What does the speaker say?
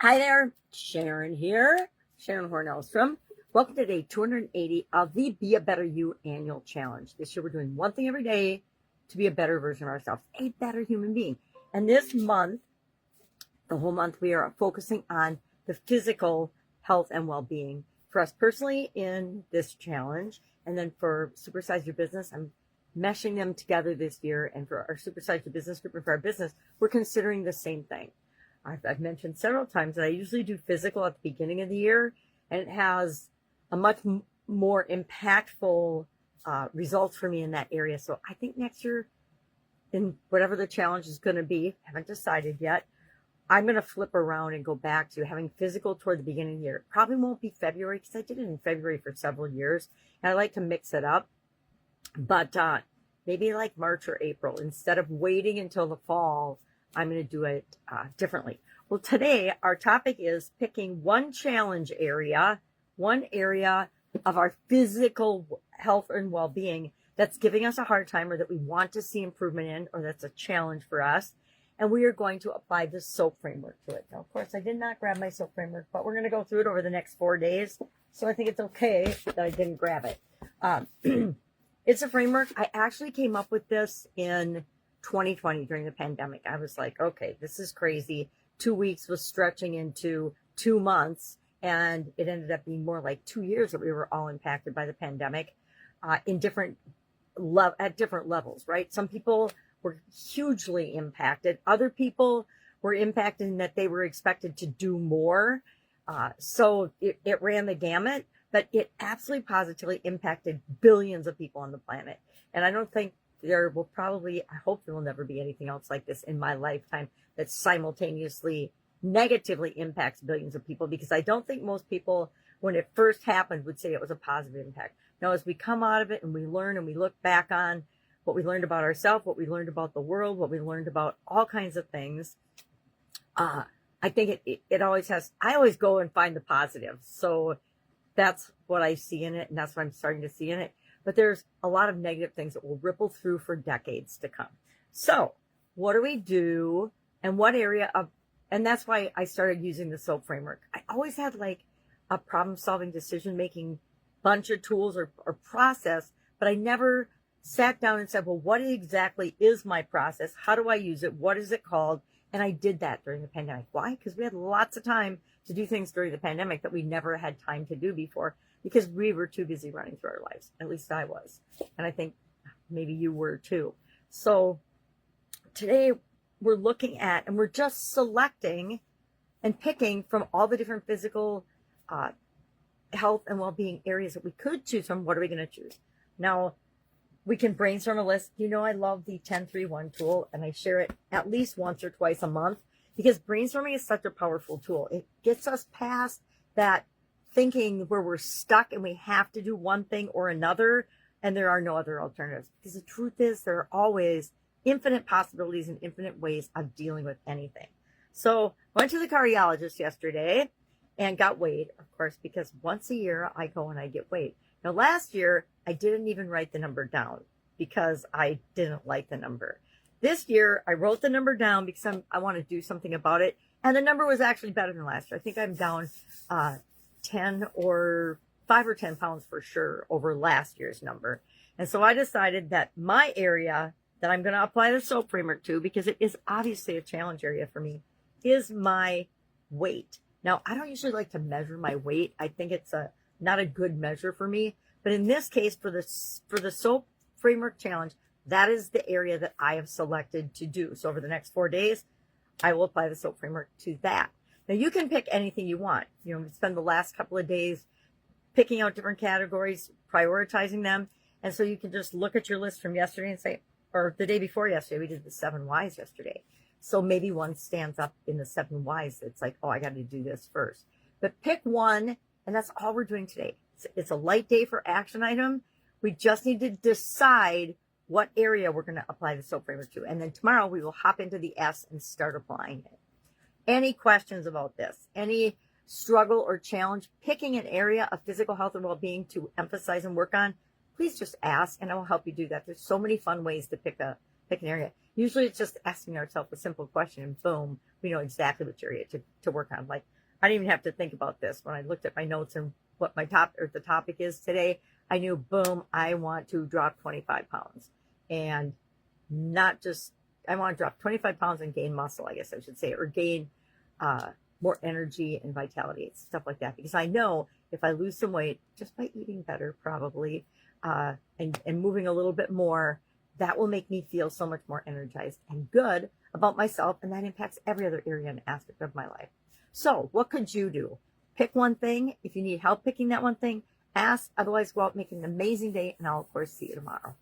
Hi there, Sharon here, Sharon Horne-Ellstrom. Welcome to day 280 of the Be a Better You annual challenge. This year we're doing one thing every day to be a better version of ourselves, a better human being. And this month, the whole month, we are focusing on the physical health and well-being for us personally in this challenge. And then for Supersize Your Business, I'm meshing them together this year. And for our Supersize Your Business group and for our business, we're considering the same thing. I've mentioned several times that I usually do physical at the beginning of the year, and it has a much more impactful results for me in that area. So I think next year, in whatever the challenge is going to be, haven't decided yet, I'm going to flip around and go back to having physical toward the beginning of the year. It probably won't be February because I did it in February for several years, and I like to mix it up. But maybe like March or April, instead of waiting until the fall, I'm going to do it differently. Well, today our topic is picking one challenge area, one area of our physical health and well-being that's giving us a hard time or that we want to see improvement in, or that's a challenge for us. And we are going to apply the SOAP framework to it. Now, of course, I did not grab my SOAP framework, but we're going to go through it over the next 4 days. So I think it's okay that I didn't grab it. It's a framework. I actually came up with this in 2020 during the pandemic. I was like, okay, this is crazy. 2 weeks was stretching into 2 months, and it ended up being more like 2 years that we were all impacted by the pandemic in at different levels, right? Some people were hugely impacted. Other people were impacted in that they were expected to do more. So it ran the gamut, but it absolutely positively impacted billions of people on the planet. And I don't think there will probably, I hope there will never be anything else like this in my lifetime that simultaneously negatively impacts billions of people, because I don't think most people, when it first happened, would say it was a positive impact. Now, as we come out of it and we learn and we look back on what we learned about ourselves, what we learned about the world, what we learned about all kinds of things, I think it always has, I always go and find the positive. So that's what I see in it, and that's what I'm starting to see in it. But there's a lot of negative things that will ripple through for decades to come. So what do we do, and what area of, and that's why I started using the SOAP framework. I always had like a problem-solving, decision-making bunch of tools or process, but I never sat down and said, well, what exactly is my process? How do I use it? What is it called? And I did that during the pandemic. Why? Because we had lots of time to do things during the pandemic that we never had time to do before, because we were too busy running through our lives. At least I was. And I think maybe you were too. So today we're looking at, and we're just selecting and picking from all the different physical health and well-being areas that we could choose from. What are we going to choose? Now, we can brainstorm a list. You know, I love the 10-3-1 tool, and I share it at least once or twice a month, because brainstorming is such a powerful tool. It gets us past that thinking where we're stuck and we have to do one thing or another, and there are no other alternatives. Because the truth is, there are always infinite possibilities and infinite ways of dealing with anything. So I went to the cardiologist yesterday and got weighed, of course, because once a year I go and I get weighed. Now, last year, I didn't even write the number down because I didn't like the number. This year, I wrote the number down because I want to do something about it. And the number was actually better than last year. I think I'm down 5 or 10 pounds for sure over last year's number. And so I decided that my area that I'm going to apply the SOAP framework to, because it is obviously a challenge area for me, is my weight. Now, I don't usually like to measure my weight. I think it's not a good measure for me. But in this case, for the SOAP framework challenge, that is the area that I have selected to do. So over the next 4 days, I will apply the SOAP framework to that. Now, you can pick anything you want. You know, spend the last couple of days picking out different categories, prioritizing them. And so you can just look at your list from yesterday and say, or the day before yesterday, we did the 7 whys yesterday. So maybe one stands up in the 7 whys. It's like, oh, I got to do this first. But pick one, and that's all we're doing today. It's a light day for action item. We just need to decide what area we're going to apply the SOAP framework to. And then tomorrow we will hop into the S and start applying it. Any questions about this? Any struggle or challenge picking an area of physical health and well-being to emphasize and work on? Please just ask, and I will help you do that. There's so many fun ways to pick an area. Usually it's just asking ourselves a simple question and boom, we know exactly which area to work on. Like, I didn't even have to think about this. When I looked at my notes and what my the topic is today, I knew, boom, I want to drop 25 pounds. And not just, I want to drop 25 pounds and gain muscle, I guess I should say, or gain more energy and vitality, stuff like that. Because I know if I lose some weight, just by eating better probably, and moving a little bit more, that will make me feel so much more energized and good about myself. And that impacts every other area and aspect of my life. So what could you do? Pick one thing. If you need help picking that one thing, ask. Otherwise, go out, make an amazing day. And I'll, of course, see you tomorrow.